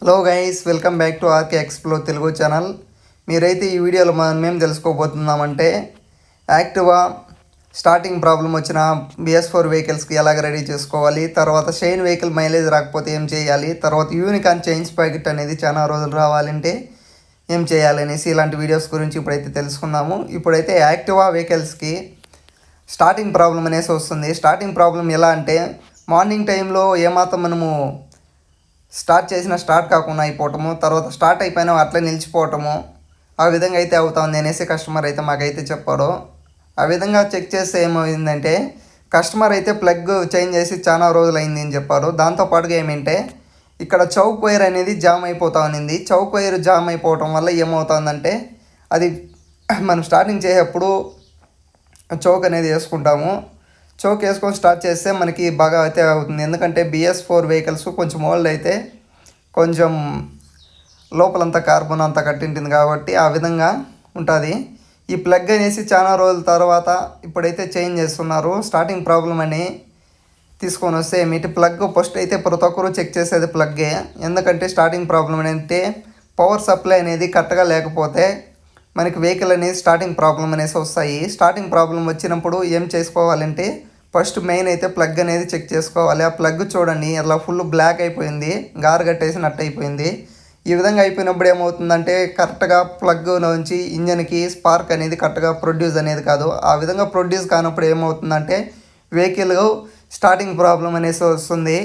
Hello guys, welcome back to RK explore Telugu channel. మీరైతే ఈ వీడియోలో మేము తెలుసుకోబోతున్నామంటే యాక్టివా స్టార్టింగ్ ప్రాబ్లం వచ్చిన BS4 వెహికల్స్కి ఎలాగ రెడీ చేసుకోవాలి, తర్వాత షైన్ వెహికల్ మైలేజ్ రాకపోతే ఏం చేయాలి, తర్వాత యూనికాన్ చేంజ్ ప్యాకెట్ అనేది చాలా రోజులు రావాలంటే ఏం చేయాలి అనేసి ఇలాంటి వీడియోస్ గురించి ఇప్పుడైతే తెలుసుకుందాము. ఇప్పుడైతే యాక్టివా వెహికల్స్కి స్టార్టింగ్ ప్రాబ్లం అనేసి వస్తుంది. స్టార్టింగ్ ప్రాబ్లం ఎలా అంటే మార్నింగ్ టైంలో ఏమాత్రం మనము స్టార్ట్ కాకుండా అయిపోవటము, తర్వాత స్టార్ట్ అయిపోయినా అట్లా నిలిచిపోవటము, ఆ విధంగా అయితే అవుతుంది అనేసి కస్టమర్ అయితే మాకైతే చెప్పాడు. ఆ విధంగా చెక్ చేస్తే ఏమైందంటే కస్టమర్ అయితే ప్లగ్ చేంజ్ చేసి చాలా రోజులు అయింది అని చెప్పారు. దాంతోపాటుగా ఏమంటే ఇక్కడ చౌక్ వైర్ అనేది జామ్ అయిపోతా ఉన్నింది. చౌక్ వైర్ జామ్ అయిపోవటం వల్ల ఏమవుతుందంటే అది మనం స్టార్టింగ్ చేసేప్పుడు చౌక్ అనేది వేసుకుంటాము. చౌక్ వేసుకొని స్టార్ట్ చేస్తే మనకి బాగా అయితే అవుతుంది. ఎందుకంటే BS4 వెహికల్స్ కొంచెం ఓల్డ్ అయితే కొంచెం లోపలంతా కార్బన్ అంతా కట్టింటుంది కాబట్టి ఆ విధంగా ఉంటుంది. ఈ ప్లగ్ అనేసి చాలా రోజుల తర్వాత ఇప్పుడైతే చేంజ్ చేస్తున్నారు. స్టార్టింగ్ ప్రాబ్లం అని తీసుకొని వస్తే మీటి ప్లగ్ ఫస్ట్ అయితే ప్రతి ఒక్కరు చెక్ చేసేది ప్లగ్గే. ఎందుకంటే స్టార్టింగ్ ప్రాబ్లం అంటే పవర్ సప్లై అనేది కరెక్ట్గా లేకపోతే మనకి వెహికల్ అనేది స్టార్టింగ్ ప్రాబ్లం అనేసి వస్తాయి. స్టార్టింగ్ ప్రాబ్లం వచ్చినప్పుడు ఏం చేసుకోవాలంటే ఫస్ట్ మెయిన్ అయితే ప్లగ్ అనేది చెక్ చేసుకోవాలి. ఆ ప్లగ్ చూడండి అలా ఫుల్ బ్లాక్ అయిపోయింది, గారు కట్టేసినట్టు అయిపోయింది. ఈ విధంగా అయిపోయినప్పుడు ఏమవుతుందంటే కరెక్ట్గా ప్లగ్ నుంచి ఇంజన్కి స్పార్క్ అనేది కరెక్ట్గా ప్రొడ్యూస్ అనేది కాదు. ఆ విధంగా ప్రొడ్యూస్ కానప్పుడు ఏమవుతుందంటే వెహికల్ స్టార్టింగ్ ప్రాబ్లం అనేసి వస్తుంది.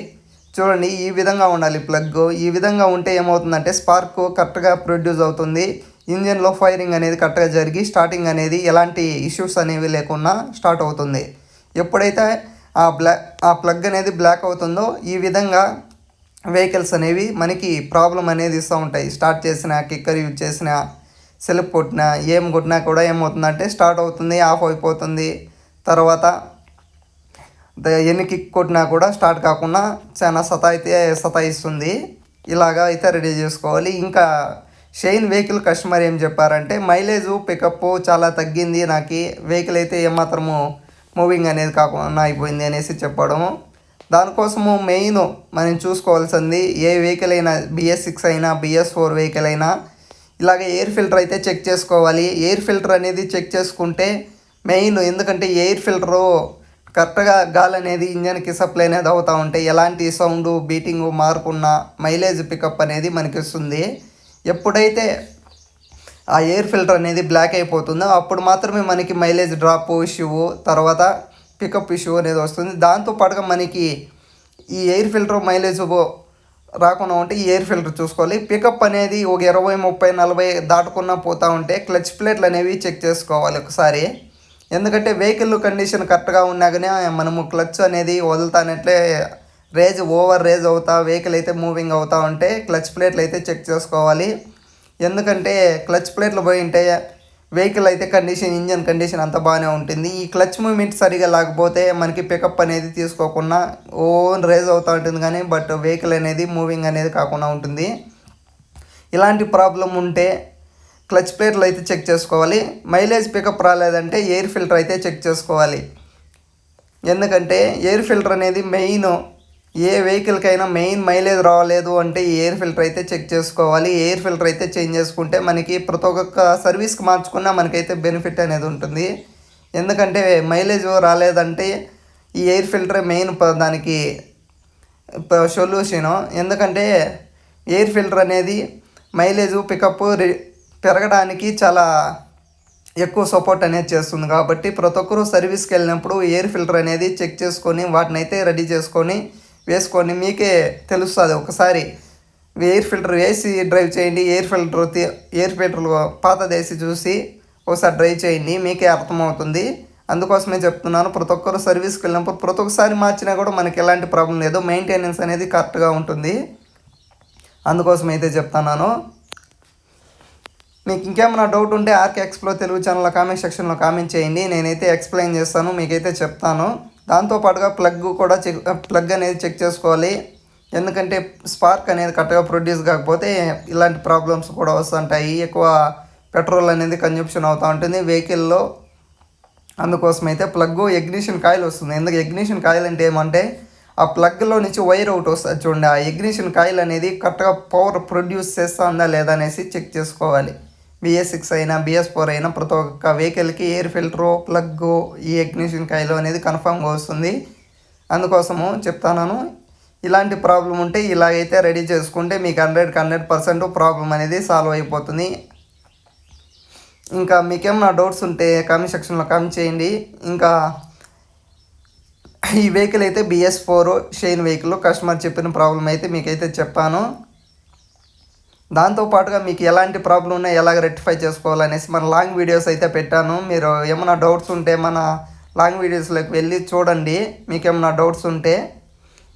చూడండి ఈ విధంగా ఉండాలి ప్లగ్. ఈ విధంగా ఉంటే ఏమవుతుందంటే స్పార్క్ కరెక్ట్గా ప్రొడ్యూస్ అవుతుంది. ఇంజన్లో ఫైరింగ్ అనేది కరెక్ట్గా జరిగి స్టార్టింగ్ అనేది ఎలాంటి ఇష్యూస్ అనేవి లేకుండా స్టార్ట్ అవుతుంది. ఎప్పుడైతే ఆ ప్లగ్ అనేది బ్లాక్ అవుతుందో ఈ విధంగా వెహికల్స్ అనేవి మనకి ప్రాబ్లం అనేది ఇస్తూ ఉంటాయి. స్టార్ట్ చేసిన కిక్కర్ యూజ్ చేసిన సెల్ఫ్ కొట్టినా ఏం కొట్టినా కూడా ఏమవుతుందంటే స్టార్ట్ అవుతుంది, ఆఫ్ అయిపోతుంది. తర్వాత ఎన్ని కిక్ కొట్టినా కూడా స్టార్ట్ కాకుండా చాలా సతాయిస్తుంది. ఇలాగా అయితే రెడీ చేసుకోవాలి. ఇంకా షైన్ వెహికల్ కస్టమర్ ఏం చెప్పారంటే మైలేజ్ పికప్ చాలా తగ్గింది, నాకు వెహికల్ అయితే ఏమాత్రము మూవింగ్ అనేది కాకుండా అయిపోయింది అనేసి చెప్పడము. దానికోసము మెయిన్ మనం చూసుకోవాల్సింది ఏ వెహికల్ అయినా BS6 అయినా BS4 వెహికల్ అయినా ఇలాగే ఎయిర్ ఫిల్టర్ అయితే చెక్ చేసుకోవాలి. ఎయిర్ ఫిల్టర్ అనేది చెక్ చేసుకుంటే మెయిన్, ఎందుకంటే ఎయిర్ ఫిల్టరు కరెక్ట్గా గాలి అనేది ఇంజన్కి సప్లై అనేది అవుతూ ఉంటే ఎలాంటి సౌండ్ బీటింగ్ మార్పున్న మైలేజ్ పికప్ అనేది మనకి వస్తుంది. ఎప్పుడైతే ఆ ఎయిర్ ఫిల్టర్ అనేది బ్లాక్ అయిపోతుందో అప్పుడు మాత్రమే మనకి మైలేజ్ డ్రాప్ ఇష్యూ, తర్వాత పికప్ ఇష్యూ అనేది వస్తుంది. దాంతోపాటుగా మనకి ఈ ఎయిర్ ఫిల్టర్ మైలేజ్ రాకుండా ఉంటే ఈ ఎయిర్ ఫిల్టర్ చూసుకోవాలి. పికప్ అనేది ఒక 20, 30, 40 దాటుకున్నా పోతూ ఉంటే క్లచ్ ప్లేట్లు అనేవి చెక్ చేసుకోవాలి ఒకసారి. ఎందుకంటే వెహికల్ కండిషన్ కరెక్ట్గా ఉన్నా కానీ మనము క్లచ్ అనేది వదులుతానట్లే ఓవర్ రేజ్ అవుతా వెహికల్ అయితే మూవింగ్ అవుతూ ఉంటే క్లచ్ ప్లేట్లు అయితే చెక్ చేసుకోవాలి. ఎందుకంటే క్లచ్ ప్లేట్లు పోయి ఉంటే వెహికల్ అయితే ఇంజన్ కండిషన్ అంతా బాగానే ఉంటుంది. ఈ క్లచ్ మూమెంట్ సరిగా లేకపోతే మనకి పికప్ అనేది తీసుకోకుండా ఓన్ రేజ్ అవుతూ ఉంటుంది కానీ బట్ వెహికల్ అనేది మూవింగ్ అనేది కాకుండా ఉంటుంది. ఇలాంటి ప్రాబ్లం ఉంటే క్లచ్ ప్లేట్లు అయితే చెక్ చేసుకోవాలి. మైలేజ్ పికప్ రాలేదంటే ఎయిర్ ఫిల్టర్ అయితే చెక్ చేసుకోవాలి. ఎందుకంటే ఎయిర్ ఫిల్టర్ అనేది మెయిన్, ఏ వెహికల్కైనా మెయిన్ మైలేజ్ రాలేదు అంటే ఈ ఎయిర్ ఫిల్టర్ అయితే చెక్ చేసుకోవాలి. ఎయిర్ ఫిల్టర్ అయితే చేంజ్ చేసుకుంటే మనకి ప్రతి ఒక్క సర్వీస్కి మార్చుకున్నా మనకైతే బెనిఫిట్ అనేది ఉంటుంది. ఎందుకంటే మైలేజ్ రాలేదంటే ఈ ఎయిర్ ఫిల్టరే మెయిన్ దానికి సొల్యూషను. ఎందుకంటే ఎయిర్ ఫిల్టర్ అనేది మైలేజ్ పికప్ పెరగడానికి చాలా ఎక్కువ సపోర్ట్ అనేది చేస్తుంది. కాబట్టి ప్రతి ఒక్కరూ సర్వీస్కి వెళ్ళినప్పుడు ఎయిర్ ఫిల్టర్ అనేది చెక్ చేసుకొని వాటిని అయితే రెడీ వేసుకొని మీకే తెలుస్తుంది. ఒకసారి ఎయిర్ ఫిల్టర్ వేసి డ్రైవ్ చేయండి, ఎయిర్ ఫిల్టర్ పాతది వేసి చూసి ఒకసారి డ్రైవ్ చేయండి, మీకే అర్థమవుతుంది. అందుకోసమే చెప్తున్నాను, ప్రతి ఒక్కరు సర్వీస్కి వెళ్ళినప్పుడు ప్రతి ఒక్కసారి మార్చినా కూడా మనకి ఎలాంటి ప్రాబ్లం లేదు, మెయింటెనెన్స్ అనేది కరెక్ట్గా ఉంటుంది. అందుకోసం అయితే చెప్తున్నాను. మీకు ఇంకేమైనా డౌట్ ఉంటే RK explore Telugu channel comment సెక్షన్లో కామెంట్ చేయండి, నేనైతే ఎక్స్ప్లెయిన్ చేస్తాను, మీకైతే చెప్తాను. దాంతోపాటుగా ప్లగ్ అనేది చెక్ చేసుకోవాలి. ఎందుకంటే స్పార్క్ అనేది కరెక్ట్గా ప్రొడ్యూస్ కాకపోతే ఇలాంటి ప్రాబ్లమ్స్ కూడా వస్తుంటాయి. ఎక్కువ పెట్రోల్ అనేది కన్జంప్షన్ అవుతూ ఉంటుంది వెహికల్లో. అందుకోసం అయితే ఎగ్నిషన్ కాయిల్ వస్తుంది. ఎందుకు ఎగ్నిషన్ కాయిల్ అంటే ఏమంటే ఆ ప్లగ్లో నుంచి వైర్ అవుట్ వస్తుంది చూడండి, ఆ ఇగ్నిషన్ కాయిల్ అనేది కరెక్ట్గా పవర్ ప్రొడ్యూస్ చేస్తుందా లేదా అనేసి చెక్ చేసుకోవాలి. BS6 అయినా BS4 అయినా ప్రతి ఒక్క వెహికల్కి ఎయిర్ ఫిల్టరు ప్లగ్ ఈ ఇగ్నిషన్ కాయిల్ అనేది కన్ఫామ్గా వస్తుంది. అందుకోసము చెప్తాను, ఇలాంటి ప్రాబ్లం ఉంటే ఇలాగైతే రెడీ చేసుకుంటే మీకు 100% ప్రాబ్లం అనేది సాల్వ్ అయిపోతుంది. ఇంకా మీకేమైనా డౌట్స్ ఉంటే కామెంట్ సెక్షన్లో కామెంట్ చేయండి. ఇంకా ఈ వెహికల్ అయితే BS4 షైన్ వెహికల్, కస్టమర్ చెప్పిన ప్రాబ్లం అయితే మీకైతే చెప్పాను. దాంతోపాటుగా మీకు ఎలాంటి ప్రాబ్లం ఉన్నా ఎలాగ రెక్టిఫై చేసుకోవాలనేసి మన లాంగ్ వీడియోస్ అయితే పెట్టాను. మీరు ఏమైనా డౌట్స్ ఉంటే మన లాంగ్ వీడియోస్లోకి వెళ్ళి చూడండి మీకు ఏమైనా డౌట్స్ ఉంటే.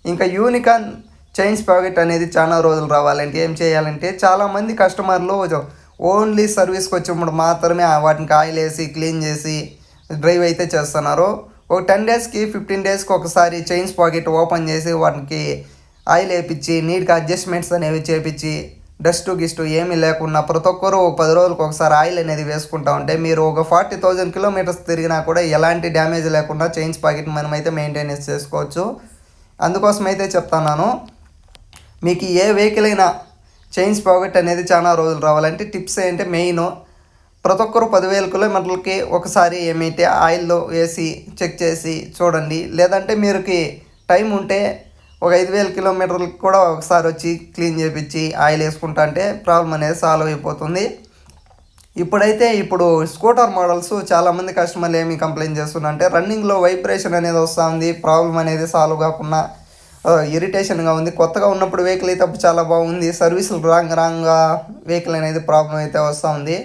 ఇంకా యూనికాన్ చైన్ స్పాకెట్ అనేది చాలా రోజులు రావాలంటే ఏం చేయాలంటే, చాలామంది కస్టమర్లు ఓన్లీ సర్వీస్కి వచ్చినప్పుడు మాత్రమే వాటిని ఆయిల్ వేసి క్లీన్ చేసి డ్రైవ్ అయితే చేస్తున్నారు. ఒక 10 డేస్కి 15 డేస్కి ఒకసారి చైన్ స్పాకెట్ ఓపెన్ చేసి వాటికి ఆయిల్ వేయించి నీట్గా అడ్జస్ట్మెంట్స్ అనేవి చేపించి డస్ట్ గిస్ట్ ఏమీ లేకుండా ప్రతి ఒక్కరు 10 రోజులకు ఒకసారి ఆయిల్ అనేది వేసుకుంటా ఉంటే మీరు ఒక 40,000 కిలోమీటర్స్ తిరిగినా కూడా ఎలాంటి డ్యామేజ్ లేకుండా చైన్ స్పాకెట్ మనమైతే మెయింటెనెన్స్ చేసుకోవచ్చు. అందుకోసం అయితే చెప్తున్నాను, మీకు ఏ వెహికల్ అయినా చైన్ స్పాకెట్ అనేది చాలా రోజులు రావాలంటే టిప్స్ ఏంటంటే మెయిన్ ప్రతి ఒక్కరు 10,000 కిలోమీటర్లకి ఒకసారి ఏమైతే ఆయిల్లో వేసి చెక్ చేసి చూడండి. లేదంటే మీరుకి టైం ఉంటే ఒక 5,000 కిలోమీటర్లకు కూడా ఒకసారి వచ్చి క్లీన్ చేయించి ఆయిల్ వేసుకుంటా అంటే ప్రాబ్లం అనేది సాల్వ్ అయిపోతుంది. ఇప్పుడు స్కూటర్ మోడల్స్ చాలామంది కస్టమర్లు ఏమి కంప్లైంట్ చేస్తున్నారంటే రన్నింగ్లో వైబ్రేషన్ అనేది వస్తుంది, ప్రాబ్లం అనేది సాల్వ్ కాకుండా ఇరిటేషన్గా ఉంది. కొత్తగా ఉన్నప్పుడు వెహికల్ అయితే అప్పుడు చాలా బాగుంది, సర్వీసులు రాంగ్గా వెహికల్ అనేది ప్రాబ్లం అయితే వస్తూ ఉంది.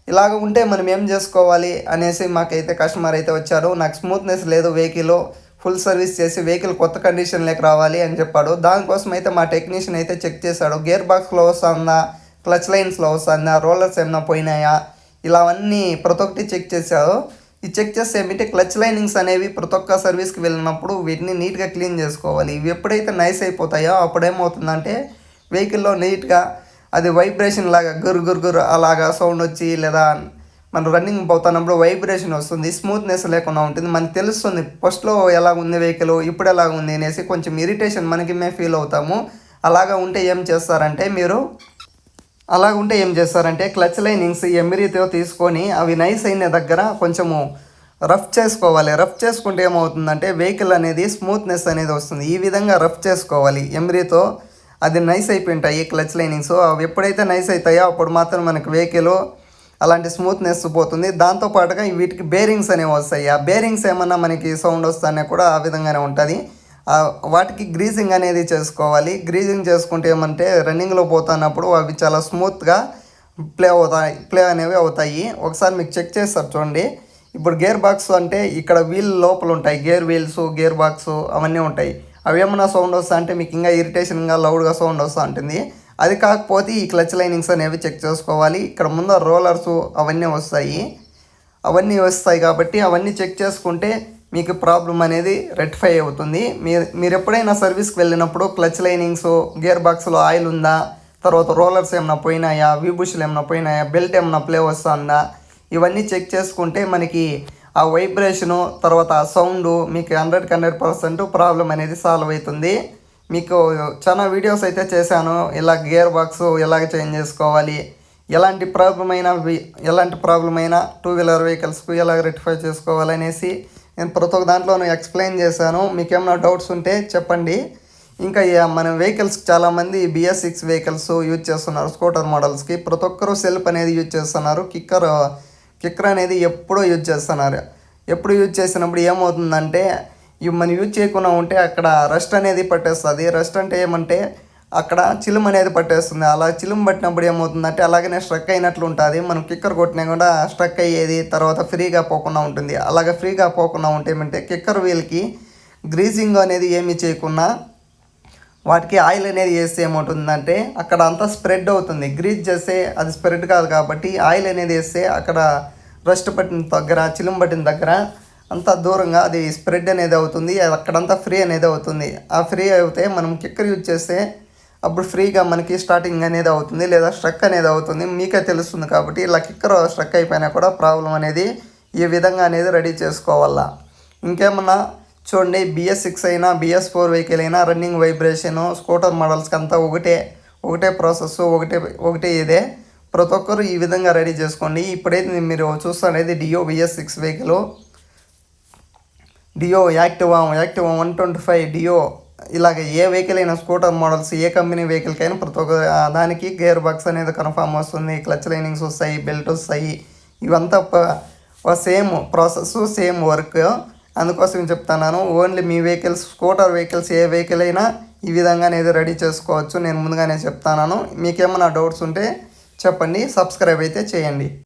ఇలాగ ఉంటే మనం ఏం చేసుకోవాలి అనేసి మాకైతే కస్టమర్ అయితే వచ్చారు. నాకు స్మూత్నెస్ లేదు, వెహికల్ ఫుల్ సర్వీస్ చేసి వెహికల్ కొత్త కండిషన్లోకి రావాలి అని చెప్పాడు. దానికోసం అయితే మా టెక్నీషియన్ అయితే చెక్ చేశాడు. గేర్ బాక్స్లో వస్తుందా, క్లచ్ లైన్స్లో వస్తుందా, రోలర్స్ ఏమైనా పోయినాయా, ఇలావన్నీ ప్రతి ఒక్కటి చెక్ చేశాడు. ఈ చెక్ చేస్తే ఏమిటి క్లచ్ లైనింగ్స్ అనేవి ప్రతి ఒక్క సర్వీస్కి వెళ్ళినప్పుడు వీటిని నీట్గా క్లీన్ చేసుకోవాలి. ఇవి ఎప్పుడైతే నైస్ అయిపోతాయో అప్పుడేమవుతుందంటే వెహికల్లో నీట్గా అది వైబ్రేషన్ లాగా గురు అలాగా సౌండ్ వచ్చి, లేదా మనం రన్నింగ్ పోతున్నప్పుడు వైబ్రేషన్ వస్తుంది, స్మూత్నెస్ లేకుండా ఉంటుంది. మనకు తెలుస్తుంది ఫస్ట్లో ఎలా ఉంది వెహికల్, ఇప్పుడు ఎలా ఉంది అనేసి కొంచెం ఇరిటేషన్ మనకి మేము ఫీల్ అవుతాము. అలాగా ఉంటే ఏం చేస్తారంటే క్లచ్ లైనింగ్స్ ఎమిరీతో తీసుకొని అవి నైస్ అయిన దగ్గర కొంచెము రఫ్ చేసుకోవాలి. రఫ్ చేసుకుంటే ఏమవుతుందంటే వెహికల్ అనేది స్మూత్నెస్ అనేది వస్తుంది. ఈ విధంగా రఫ్ చేసుకోవాలి ఎమిరీతో. అది నైస్ అయిపోయింటాయి క్లచ్ లైనింగ్స్. అవి ఎప్పుడైతే నైస్ అవుతాయో అప్పుడు మాత్రం మనకు వెహికల్ అలాంటి స్మూత్నెస్ పోతుంది. దాంతోపాటుగా వీటికి బేరింగ్స్ అనేవి వస్తాయి. ఆ బేరింగ్స్ ఏమన్నా మనకి సౌండ్ వస్తానే కూడా ఆ విధంగానే ఉంటుంది. వాటికి గ్రీజింగ్ అనేది చేసుకోవాలి. గ్రీజింగ్ చేసుకుంటే ఏమంటే రన్నింగ్లో పోతున్నప్పుడు అవి చాలా స్మూత్గా ప్లే అనేవి అవుతాయి. ఒకసారి మీకు చెక్ చేస్తారు చూడండి. ఇప్పుడు గేర్ బాక్స్ అంటే ఇక్కడ వీల్ లోపల ఉంటాయి, గేర్ వీల్స్, గేర్ బాక్స్ అవన్నీ ఉంటాయి. అవి ఏమన్నా సౌండ్ వస్తా అంటే మీకు ఇంకా ఇరిటేషన్గా లౌడ్గా సౌండ్ వస్తూ ఉంటుంది. అది కాకపోతే ఈ క్లచ్ లైనింగ్స్ అనేవి చెక్ చేసుకోవాలి. ఇక్కడ ముందర రోలర్స్ అవన్నీ వస్తాయి కాబట్టి అవన్నీ చెక్ చేసుకుంటే మీకు ప్రాబ్లం అనేది రెక్టిఫై అవుతుంది. మీరు ఎప్పుడైనా సర్వీస్కి వెళ్ళినప్పుడు క్లచ్ లైనింగ్స్, గేర్ బాక్స్లో ఆయిల్ ఉందా, తర్వాత రోలర్స్ ఏమైనా పోయినాయా, వీబుష్లు ఏమైనా పోయినాయా, బెల్ట్ ఏమైనా ప్లే వస్తుందా, ఇవన్నీ చెక్ చేసుకుంటే మనకి ఆ వైబ్రేషను తర్వాత ఆ సౌండ్ మీకు 100% ప్రాబ్లం అనేది సాల్వ్ అవుతుంది. మీకు చాలా వీడియోస్ అయితే చేశాను, ఇలా గేర్ బాక్స్ ఎలాగ చేంజ్ చేసుకోవాలి, ఎలాంటి ప్రాబ్లం అయినా 2 వీలర్ వెహికల్స్కు ఎలాగ రెక్టిఫై చేసుకోవాలనేసి నేను ప్రతి ఒక్క దాంట్లోనూ ఎక్స్ప్లెయిన్ చేశాను. మీకు ఏమైనా డౌట్స్ ఉంటే చెప్పండి. ఇంకా మన వెహికల్స్కి చాలామంది BS6 వెహికల్స్ యూజ్ చేస్తున్నారు. స్కూటర్ మోడల్స్కి ప్రతి ఒక్కరూ సెల్ఫ్ అనేది యూజ్ చేస్తున్నారు. కిక్కర్ అనేది ఎప్పుడూ యూజ్ చేస్తున్నారు. ఎప్పుడు యూజ్ చేసినప్పుడు ఏమవుతుందంటే మనం యూజ్ చేయకుండా ఉంటే అక్కడ రస్ట్ అనేది పట్టేస్తుంది. రస్ట్ అంటే ఏమంటే అక్కడ చిలుము అనేది పట్టేస్తుంది. అలా చిలుము పట్టినప్పుడు ఏమవుతుందంటే అలాగనే స్ట్రక్ అయినట్లు ఉంటుంది. మనం కిక్కర్ కొట్టినా కూడా స్ట్రక్ అయ్యేది, తర్వాత ఫ్రీగా పోకుండా ఉంటుంది. అలాగ ఫ్రీగా పోకుండా ఉంటే ఏమంటే కిక్కర్ వీల్కి గ్రీజింగ్ అనేది ఏమీ చేయకుండా వాటికి ఆయిల్ అనేది వేస్తే ఏమవుతుందంటే అక్కడ అంతా స్ప్రెడ్ అవుతుంది. గ్రీజ్ చేస్తే అది స్ప్రెడ్ కాదు కాబట్టి ఆయిల్ అనేది వేస్తే అక్కడ రస్ట్ పట్టిన దగ్గర, చిలుము పట్టిన దగ్గర అంతా దూరంగా అది స్ప్రెడ్ అనేది అవుతుంది. అక్కడంతా ఫ్రీ అనేది అవుతుంది. ఆ ఫ్రీ అయితే మనం కిక్కర్ యూజ్ చేస్తే అప్పుడు ఫ్రీగా మనకి స్టార్టింగ్ అనేది అవుతుంది, లేదా స్ట్రక్ అనేది అవుతుంది. మీకే తెలుస్తుంది కాబట్టి ఇలా కిక్కర్ స్ట్రక్ అయిపోయినా కూడా ప్రాబ్లం అనేది ఈ విధంగా అనేది రెడీ చేసుకోవాలా. ఇంకేమన్నా చూడండి BS6 అయినా BS4 వెహికల్ అయినా రన్నింగ్ వైబ్రేషను స్కూటర్ మోడల్స్కి అంతా ఒకటే ప్రాసెస్ ఒకటే ఇదే. ప్రతి ఒక్కరు ఈ విధంగా రెడీ చేసుకోండి. ఇప్పుడైతే మీరు చూస్తున్నది డియో BS6 వెహికల్, డియో యాక్టివా 125, డియో ఇలాగ ఏ వెహికల్ అయినా స్కూటర్ మోడల్స్ ఏ కంపెనీ వెహికల్కైనా ప్రతి ఒక్క దానికి గేర్ బాక్స్ అనేది కన్ఫామ్ వస్తుంది, క్లచ్ లైనింగ్స్ వస్తాయి, బెల్ట్ వస్తాయి. ఇవంతా సేమ్ ప్రాసెస్ సేమ్ వర్క్. అందుకోసం చెప్తున్నాను. ఓన్లీ మీ వెహికల్స్ స్కూటర్ వెహికల్స్ ఏ వెహికల్ అయినా ఈ విధంగా అనేది రెడీ చేసుకోవచ్చు. నేను ముందుగానే చెప్తాను. మీకేమైనా డౌట్స్ ఉంటే చెప్పండి. సబ్స్క్రైబ్ అయితే చేయండి.